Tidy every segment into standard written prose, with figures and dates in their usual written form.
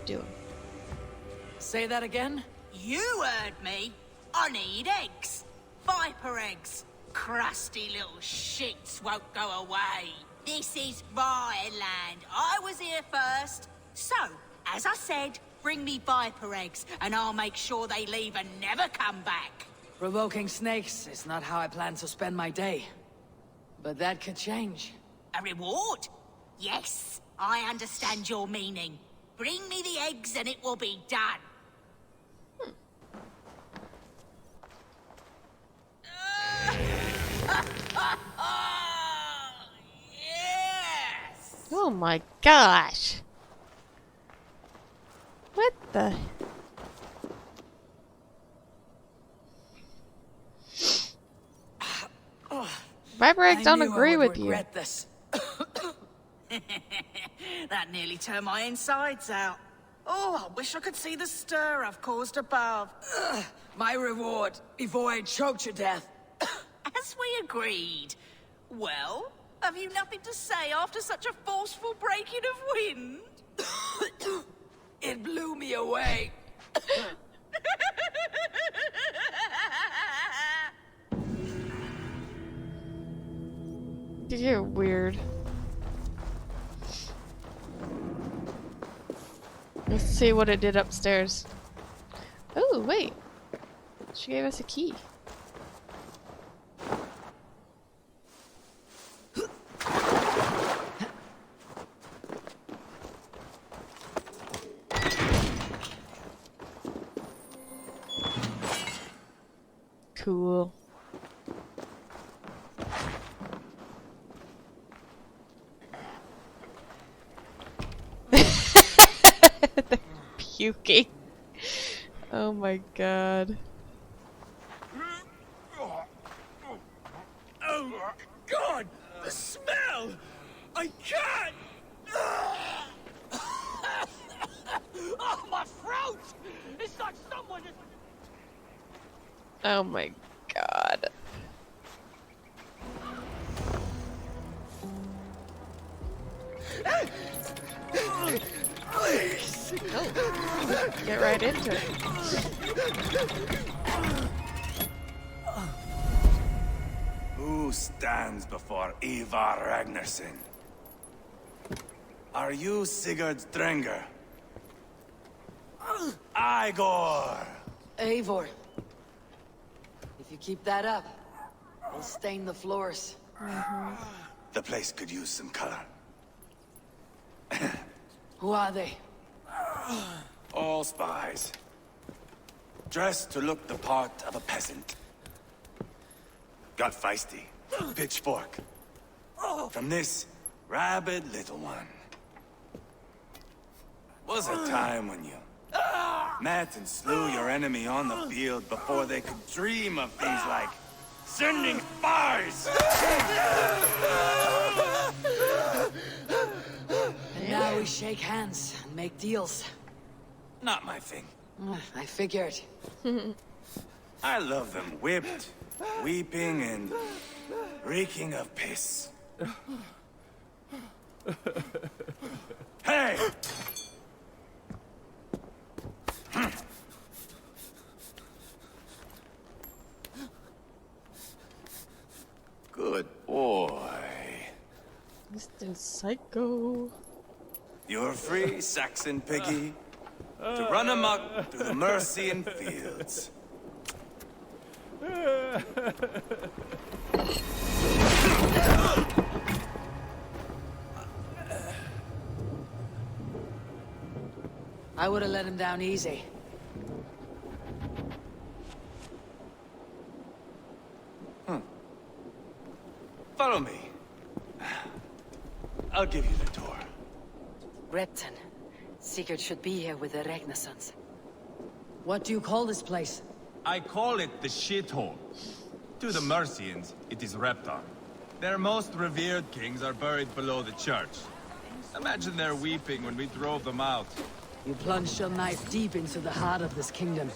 doing? Say that again? You heard me. I need eggs. Viper eggs. Crusty little shits won't go away. This is my land. I was here first. So, as I said, bring me viper eggs, and I'll make sure they leave and never come back. Provoking snakes is not how I plan to spend my day. But that could change. A reward? Yes, I understand your meaning. Bring me the eggs and it will be done. Yes! Oh my gosh. What the? Viper eggs don't agree with you. This. That nearly turned my insides out. Oh, I wish I could see the stir I've caused above. My reward, before I choke to death. As we agreed. Well, have you nothing to say after such a forceful breaking of wind? It blew me away. You're weird. Let's see what it did upstairs. Oh, wait. She gave us a key. Cool. They're puking. Oh my god. Oh god! The smell! I can't! Oh, my throat! It's like someone is... Oh my god. Please! Oh, get right into it. Who stands before Ivar Ragnarsson? Are you Sigurd Drenger? Igor! Eivor. If you keep that up, I'll stain the floors. The place could use some color. Who are they? All spies. Dressed to look the part of a peasant. Got feisty. Pitchfork. From this rabid little one. Was a time when you met and slew your enemy on the field before they could dream of things like sending spies! And now we shake hands and make deals. Not my thing. I figured. I love them whipped, weeping, and reeking of piss. Hey! Good boy. Mr. Psycho. You're free, Saxon piggy, to run amok through the Mercian fields. I would have let him down easy. Follow me. I'll give you the door. Repton. Sigurd should be here with the Ragnarssons. What do you call this place? I call it the shithole. To the Mercians, it is Repton. Their most revered kings are buried below the church. Imagine their weeping when we drove them out. You plunged your knife deep into the heart of this kingdom.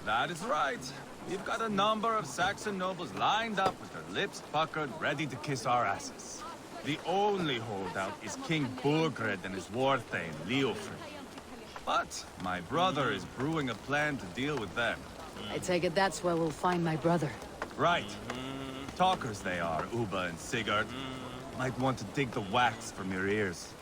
That is right. We've got a number of Saxon nobles lined up with their lips puckered, ready to kiss our asses. The only holdout is King Burgred and his war thane, Leofrid. But my brother is brewing a plan to deal with them. I take it that's where we'll find my brother. Right. Talkers they are, Uba and Sigurd. Might want to dig the wax from your ears.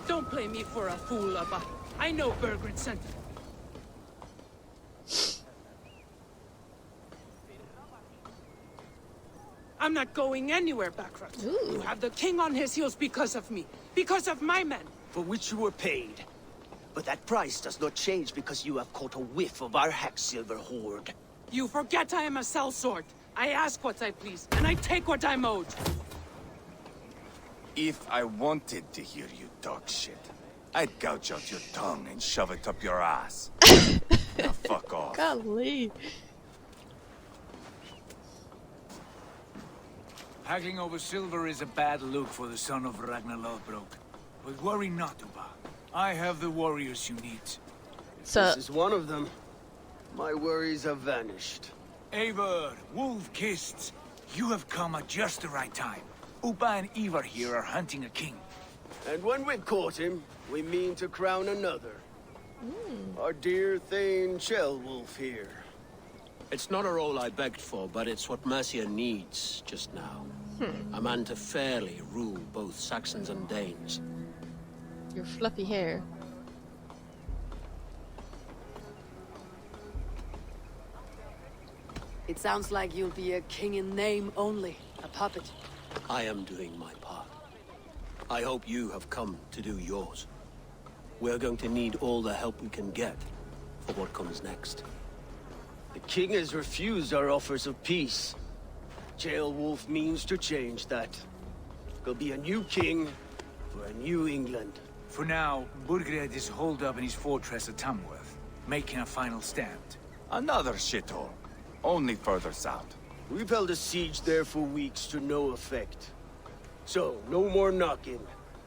Don't play me for a fool, Abba. I know Bergred sent it. I'm not going anywhere, Backrot. You have the king on his heels because of me. Because of my men. For which you were paid. But that price does not change because you have caught a whiff of our hack-silver hoard. You forget I am a sellsword. I ask what I please, and I take what I'm owed. If I wanted to hear you talk shit, I'd gouge out your tongue and shove it up your ass. Now fuck off. Golly. Haggling over silver is a bad look for the son of Ragnar Lothbrok. But worry not, Uba. I have the warriors you need. So, This is one of them. My worries have vanished. Eivor, Wolf-Kissed, you have come at just the right time. Uba and Ivar here are hunting a king. And when we've caught him, we mean to crown another. Our dear Thane Ceolwulf here. It's not a role I begged for, but it's what Mercia needs just now. A man to fairly rule both Saxons and Danes. your fluffy hair. It sounds like you'll be a king in name only, a puppet. I am doing my part. I hope you have come to do yours. We're going to need all the help we can get for what comes next. The king has refused our offers of peace. Ceolwulf means to change that. There'll be a new king for a new England. For now, Burgred is holed up in his fortress at Tamworth, making a final stand. Another shithole. Only further south. We've held a siege there for weeks to no effect. So, no more knocking.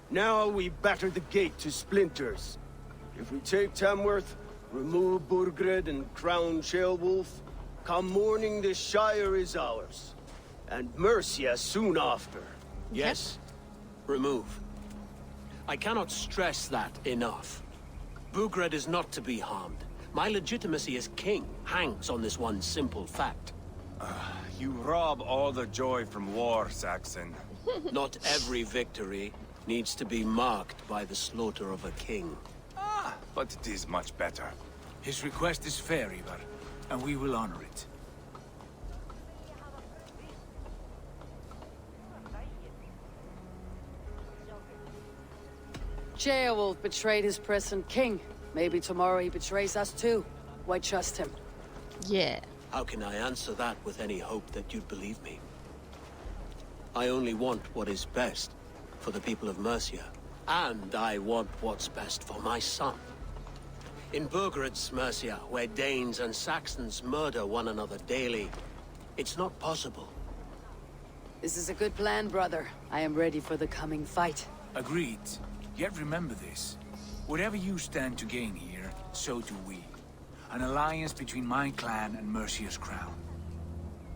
Now we batter the gate to splinters. If we take Tamworth, remove Burgred and crown Ceolwulf, come morning the Shire is ours. And Mercia soon after. Yes, remove. I cannot stress that enough. Burgred is not to be harmed. My legitimacy as king hangs on this one simple fact. You rob all the joy from war, Saxon. Not every victory needs to be marked by the slaughter of a king. But it is much better. His request is fair, Ivar, and we will honor it. Ceolwulf betrayed his present king. Maybe tomorrow he betrays us too. Why trust him? Yeah. How can I answer that with any hope that you'd believe me? I only want what is best for the people of Mercia. And I want what's best for my son. In Burgred's Mercia, where Danes and Saxons murder one another daily, it's not possible. This is a good plan, brother. I am ready for the coming fight. Agreed. Yet remember this. Whatever you stand to gain here, so do we. An alliance between my clan and Mercia's crown.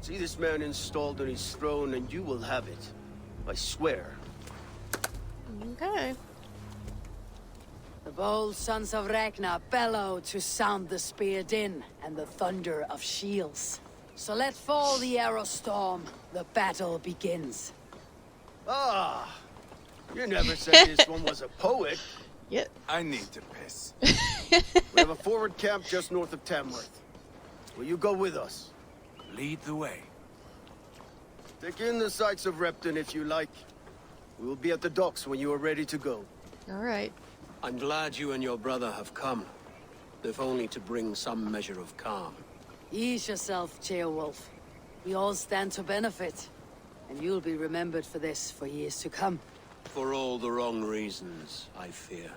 See this man installed on his throne and you will have it. I swear. Okay. The bold sons of Ragnar bellow to sound the spear din and the thunder of shields. So let fall the arrow storm. The battle begins. Ah! You never said this one was a poet. Yep. I need to piss. We have a forward camp just north of Tamworth. Will you go with us? Lead the way. Take in the sights of Repton if you like. We will be at the docks when you are ready to go. Alright. I'm glad you and your brother have come, if only to bring some measure of calm. Ease yourself, Ceolwulf. We all stand to benefit. And you'll be remembered for this for years to come. For all the wrong reasons, I fear.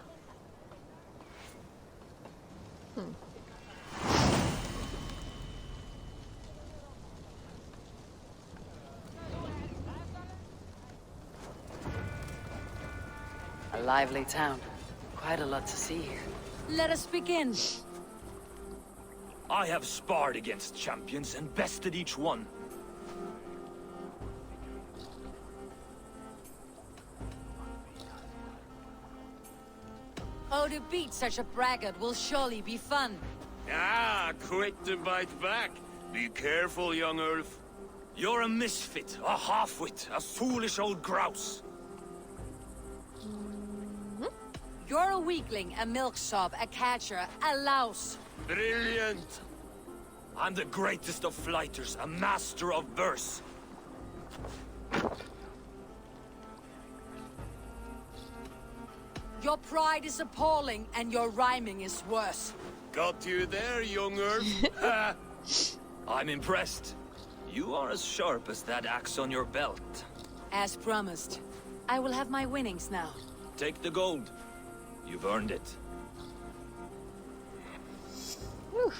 A lively town. Quite a lot to see here. Let us begin. I have sparred against champions and bested each one. Oh, to beat such a braggart will surely be fun. Ah, quick to bite back. Be careful, young Earth. You're a misfit, a half-wit, a foolish old grouse. You're a weakling, a milksop, a catcher, a louse. Brilliant! I'm the greatest of flighters, a master of verse. Your pride is appalling, and your rhyming is worse. Got you there, young Earth. I'm impressed. You are as sharp as that axe on your belt. As promised. I will have my winnings now. Take the gold. You've earned it. Whew.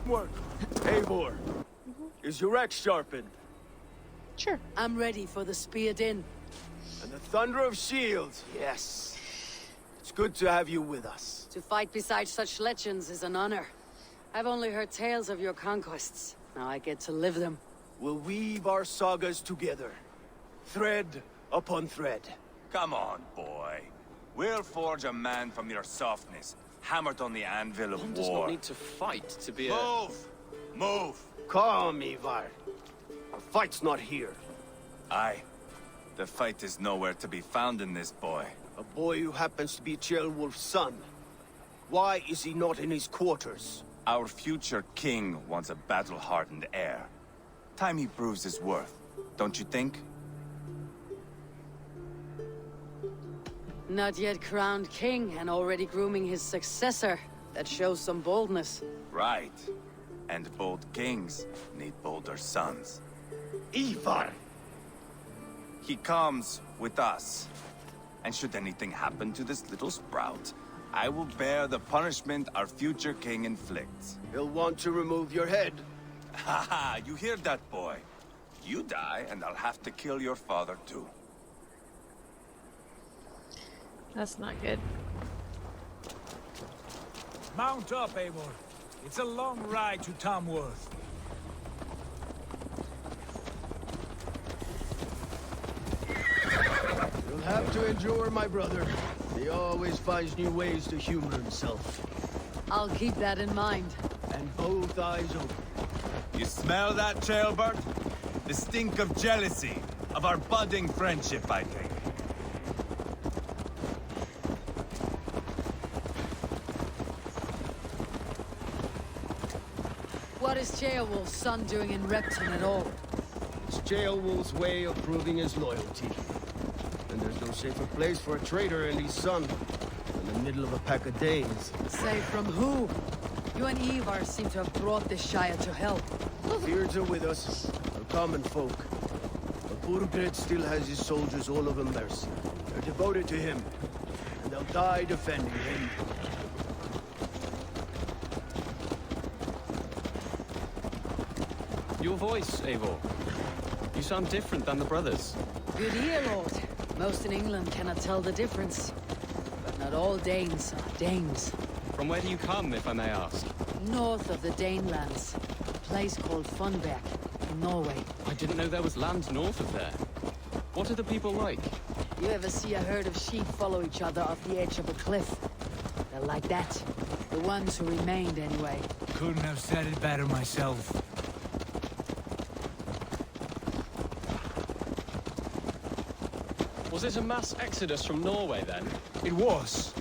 Work. Eivor, is your axe sharpened? Sure. I'm ready for the speared in. And the thunder of shields, yes. It's good to have you with us. To fight beside such legends is an honor. I've only heard tales of your conquests. Now I get to live them. We'll weave our sagas together. Thread upon thread. Come on, boy. We'll forge a man from your softness, hammered on the anvil of One war. does not need to fight to be a... Move! Move! Calm, Ivar. Our fight's not here. Aye. The fight is nowhere to be found in this boy. A boy who happens to be Ceolwulf's son. Why is he not in his quarters? Our future king wants a battle-hardened heir. Time he proves his worth, don't you think? Not yet crowned king and already grooming his successor. That shows some boldness. Right. And bold kings need bolder sons. Ivar! He comes with us. And should anything happen to this little sprout, I will bear the punishment our future king inflicts. He'll want to remove your head. Ha ha, you hear that, boy? You die, and I'll have to kill your father, too. That's not good. Mount up, Eivor. It's a long ride to Tamworth. You'll have to endure, my brother. He always finds new ways to humor himself. I'll keep that in mind. And both eyes open. You smell that, Ceolbert? The stink of jealousy, of our budding friendship, I think. What is Ceolwulf's son doing in Repton at all? It's Ceolwulf's way of proving his loyalty. And there's no safer place for a traitor and his son in the middle of a pack of Danes. Say from who? You and Ivar seem to have brought this Shire to hell. Beards are with us, we're common folk. But Burgred still has his soldiers all over Mercia. They're devoted to him, and they'll die defending him. Your voice, Eivor. You sound different than the brothers. Good ear, Lord. Most in England cannot tell the difference. But not all Danes are Danes. From where do you come, if I may ask? North of the Danelands. A place called Funberg, in Norway. I didn't know there was land north of there. What are the people like? You ever see a herd of sheep follow each other off the edge of a cliff? They're like that. The ones who remained, anyway. Couldn't have said it better myself. Was it a mass exodus from Norway, then? It was.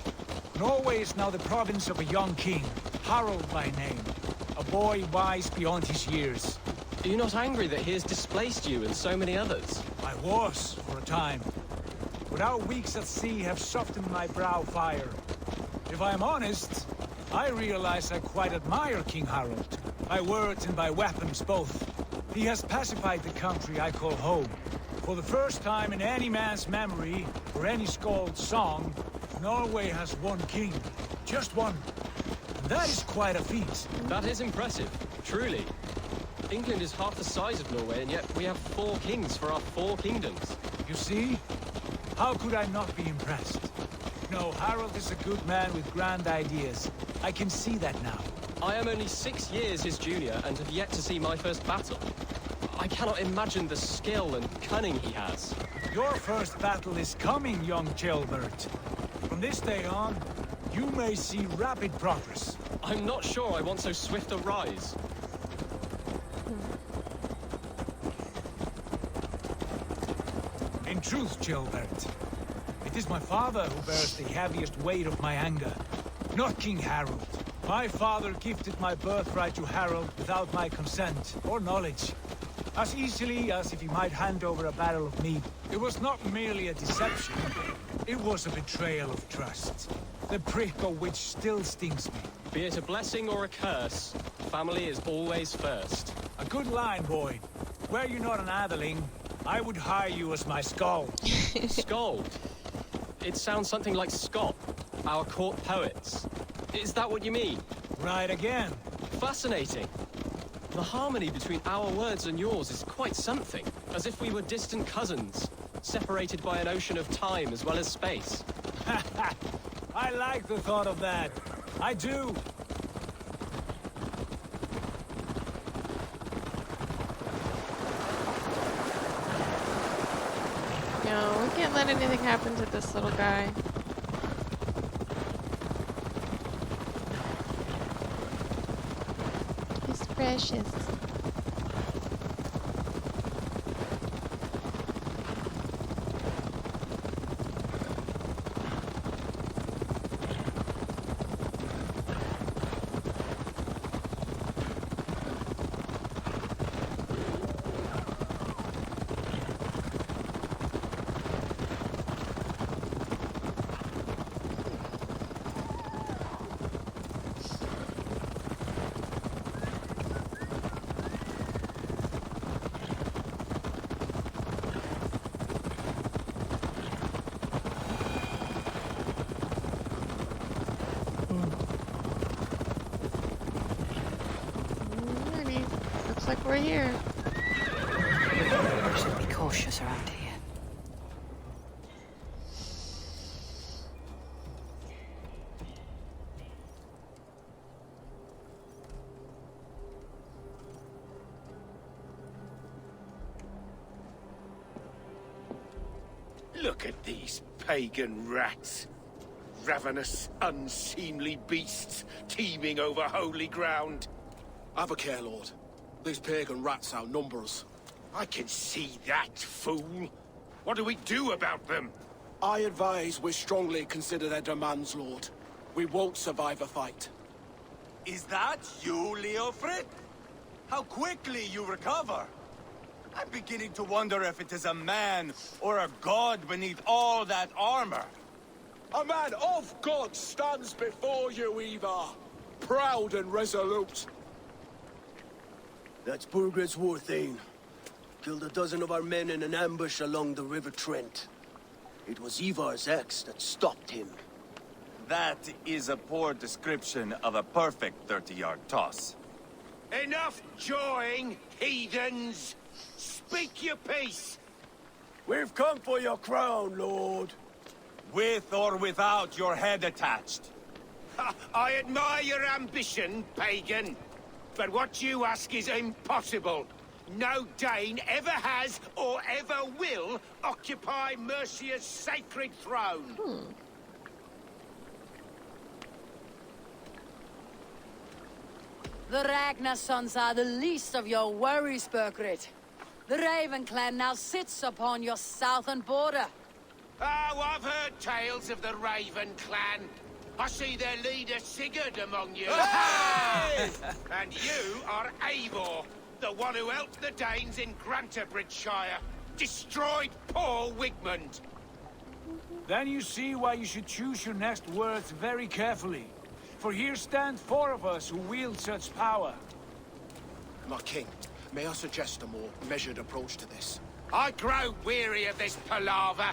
Norway is now the province of a young king, Harald by name. A boy wise beyond his years. Are you not angry that he has displaced you and so many others? I was, for a time. But our weeks at sea have softened my brow fire. If I am honest, I realize I quite admire King Harald. By words and by weapons both. He has pacified the country I call home. For the first time in any man's memory, or any skald's song, Norway has one king. Just one. And that is quite a feat. That is impressive, truly. England is half the size of Norway, and yet we have 4 kings for our 4 kingdoms. You see? How could I not be impressed? No, Harold is a good man with grand ideas. I can see that now. I am only 6 years his junior and have yet to see my first battle. I cannot imagine the skill and cunning he has. Your first battle is coming, young Chilbert. From this day on, you may see rapid progress. I'm not sure I want so swift a rise. In truth, Chilbert, it is my father who bears the heaviest weight of my anger, not King Harold. My father gifted my birthright to Harold without my consent or knowledge, as easily as if he might hand over a barrel of mead. It was not merely a deception, it was a betrayal of trust, the prick of which still stings me. Be it a blessing or a curse, family is always first. A good line, boy. Were you not an atheling, I would hire you as my skald. Skald? It sounds something like Scott, our court poets. Is that what you mean? Right again. Fascinating. The harmony between our words and yours is quite something. As if we were distant cousins, separated by an ocean of time as well as space. I like the thought of that. I do. No, we can't let anything happen to this little guy. He's precious. Looks like we're here. We should be cautious around here. Look at these pagan rats. Ravenous, unseemly beasts teeming over holy ground. Have a care, Lord. These pagan rats outnumber us. I can see that, fool. What do we do about them? I advise we strongly consider their demands, Lord. We won't survive a fight. Is that you, Leofrid? How quickly you recover! I'm beginning to wonder if it is a man or a god beneath all that armor. A man of God stands before you, Eva. Proud and resolute. That's Burgred's Warthane. Killed a dozen of our men in an ambush along the River Trent. It was Ivar's axe that stopped him. That is a poor description of a perfect 30-yard toss. Enough jawing, heathens! Speak your piece! We've come for your crown, Lord. With or without your head attached. I admire your ambition, pagan. But what you ask is impossible. No Dane ever has or ever will occupy Mercia's sacred throne. The Ragnar sons are the least of your worries, Burgred. The Raven clan now sits upon your southern border. Oh, I've heard tales of the Raven clan. I see their leader Sigurd among you. Hey! And you are Eivor, the one who helped the Danes in Grantabridgeshire. Destroyed poor Wigmund. Then you see why you should choose your next words very carefully. For here stand 4 of us who wield such power. My king, may I suggest a more measured approach to this? I grow weary of this palaver.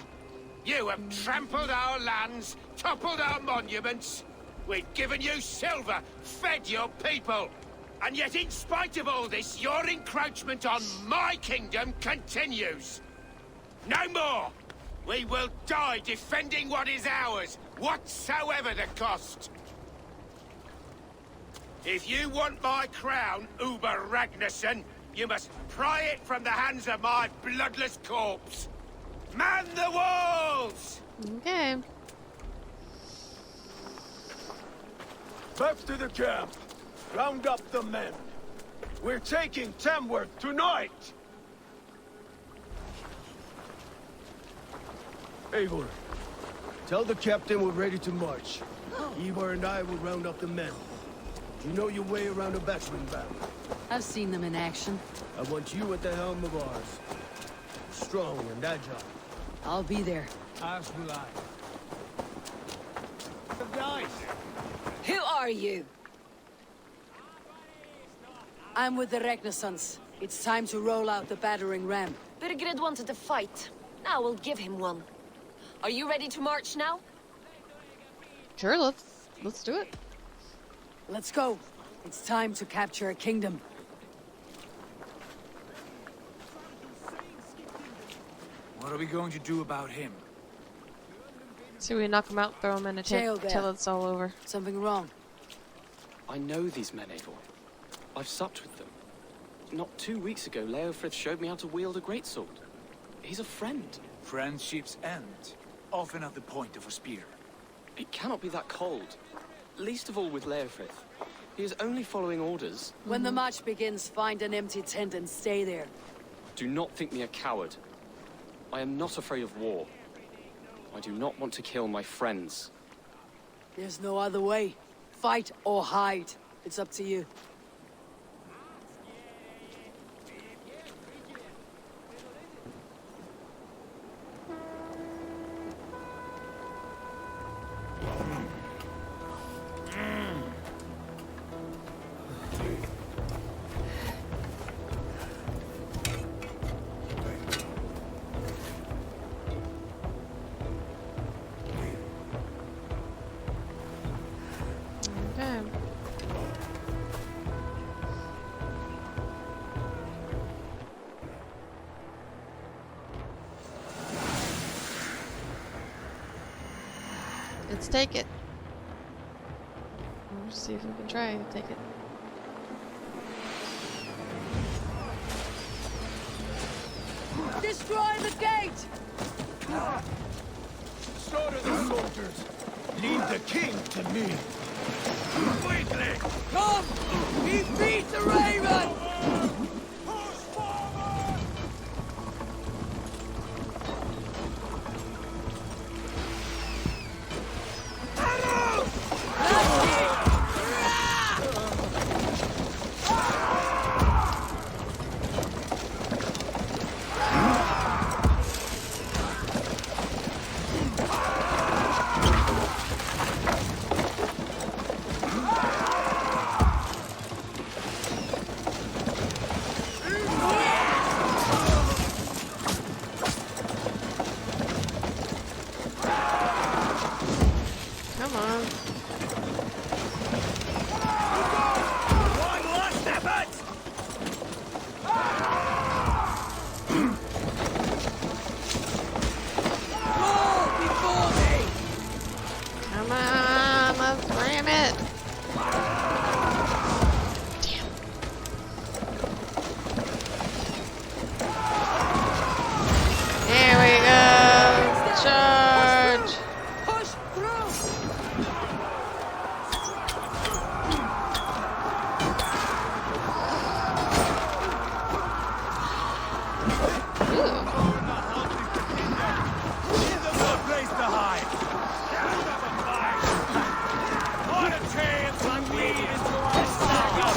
You have trampled our lands, toppled our monuments. We've given you silver, fed your people. And yet in spite of all this, your encroachment on my kingdom continues. No more! We will die defending what is ours, whatsoever the cost. If you want my crown, Uber Ragnarsson, you must pry it from the hands of my bloodless corpse. Man the walls! Okay. Back to the camp. Round up the men. We're taking Tamworth tonight! Eivor, tell the captain we're ready to march. Eivor and I will round up the men. You know your way around a battering ram. I've seen them in action. I want you at the helm of ours. Strong and agile. I'll be there. As will I. Who are you? I'm with the Ragnarssons. It's time to roll out the battering ram. Birgrid wanted to fight. Now we'll give him one. Are you ready to march now? Sure, let's do it. Let's go. It's time to capture a kingdom. What are we going to do about him? So we knock him out, throw him in a Jail tent there. till it's all over. Something wrong. I know these men, Eivor. I've supped with them. Not 2 weeks ago, Leofrith showed me how to wield a greatsword. He's a friend. Friendships end, often at the point of a spear. It cannot be that cold. Least of all with Leofrith. He is only following orders. When the march begins, find an empty tent and stay there. Do not think me a coward. I am not afraid of war. I do not want to kill my friends. There's no other way. Fight or hide. It's up to you. Okay. Let's take it. We'll see if we can try to take it. Destroy the gate! So do the soldiers. Leave the king to me. Quickly! Come! We beat the Raven! Come on. One last effort! Come on, let's ram it. Damn. There we go. Charge. Push through! Give them a place to hide. What a chance I'm leading into our saga.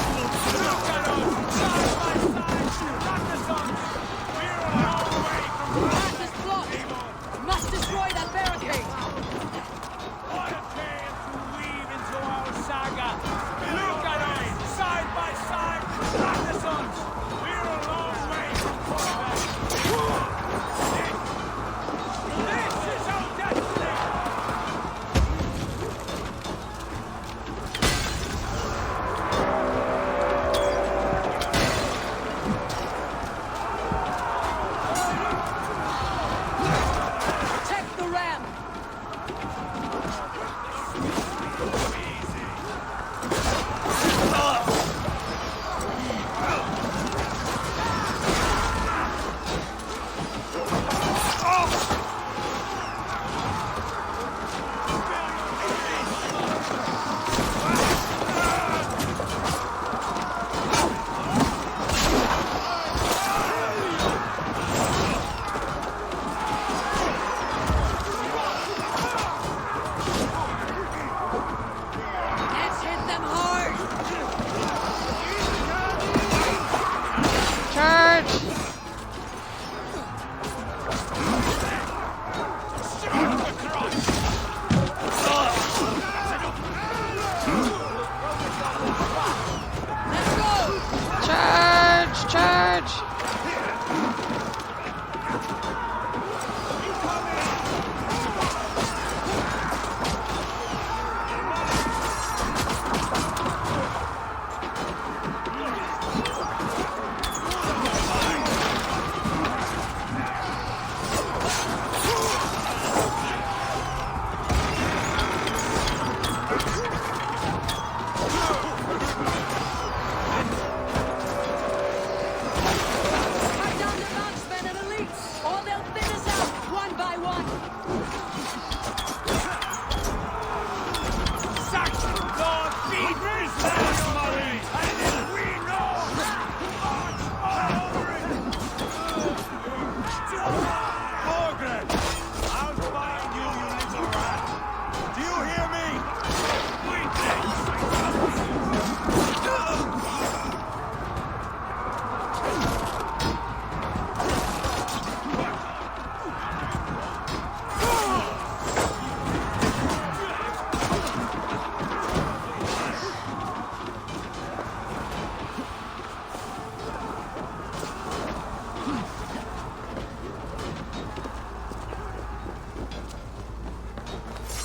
Look at us, side by side. Rock the sun. We're a long way from Path is blocked! Must destroy that barricade! what a chance to weave into our saga. Look at us, side by side. Rock the sun. We're a long way from combat.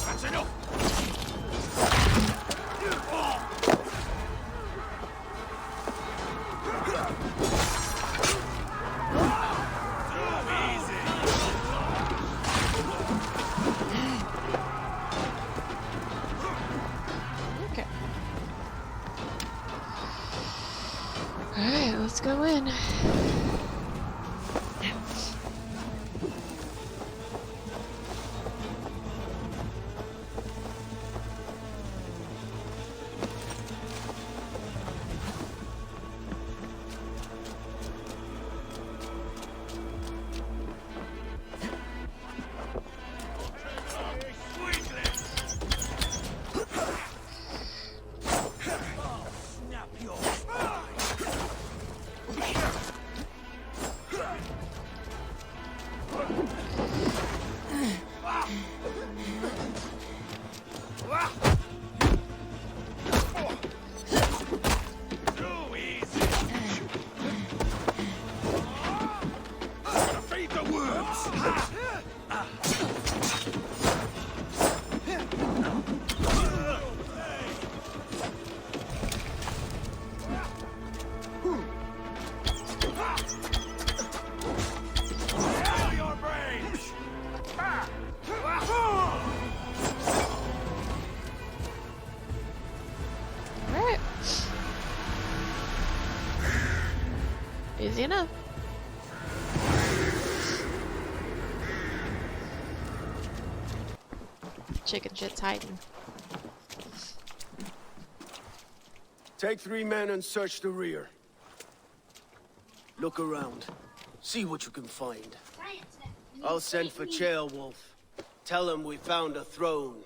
That's enough! Okay. Alright, let's go in. Alright. Easy enough. Chicken shit's hiding. Take 3 men and search the rear. Look around. See what you can find. I'll send for Chaelwolf. Tell him we found a throne.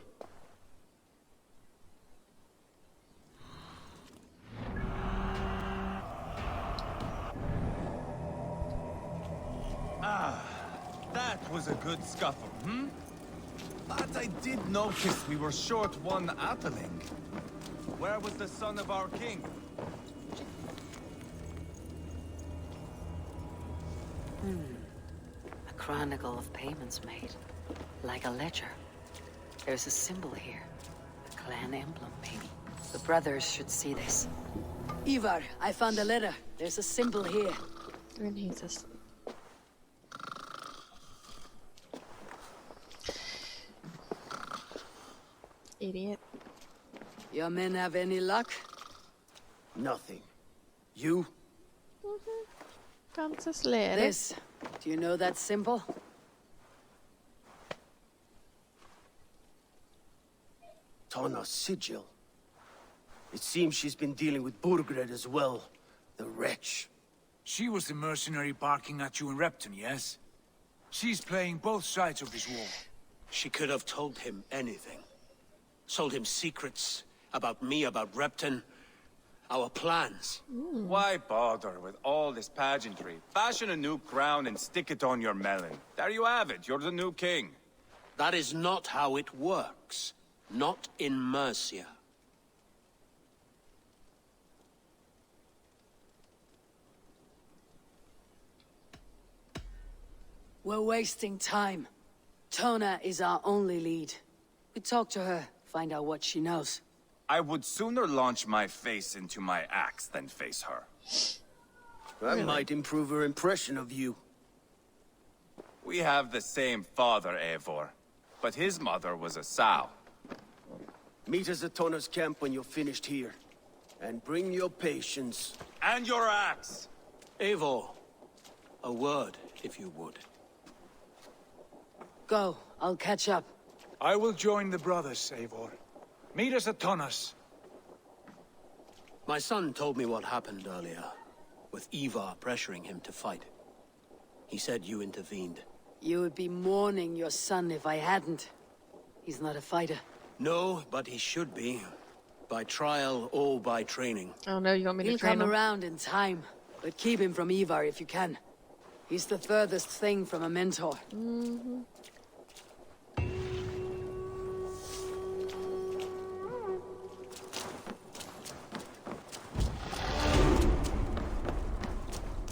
That was a good scuffle, hmm? But I did notice we were short one Atheling. Where was the son of our king? A chronicle of payments made. Like a ledger. There's a symbol here. A clan emblem, maybe. The brothers should see this. Ivar, I found a letter. There's a symbol here. And he's asleep. Idiot. Your men have any luck? Nothing. You? Comes this letter. This. Do you know that symbol? Tana's sigil. It seems she's been dealing with Burgred as well. The wretch. She was the mercenary barking at you in Repton, yes? She's playing both sides of this war. She could have told him anything. Sold him secrets about me, about Repton, our plans. Why bother with all this pageantry? Fashion a new crown and stick it on your melon. There you have it, you're the new king. That is not how it works. Not in Mercia. We're wasting time. Tona is our only lead. We talk to her, find out what she knows. I would sooner launch my face into my axe than face her. That might improve her impression of you. We have the same father, Eivor, but his mother was a sow. Meet us at Tona's camp when you're finished here. And bring your patience. And your axe! Eivor, a word, if you would. Go, I'll catch up. I will join the brothers, Eivor. Meet us at Tonas. My son told me what happened earlier, with Ivar pressuring him to fight. He said you intervened. You would be mourning your son if I hadn't. He's not a fighter. No, but he should be. By trial or by training. Oh no, you want me to He'll train come him? around in time, but keep him from Ivar if you can. He's the furthest thing from a mentor.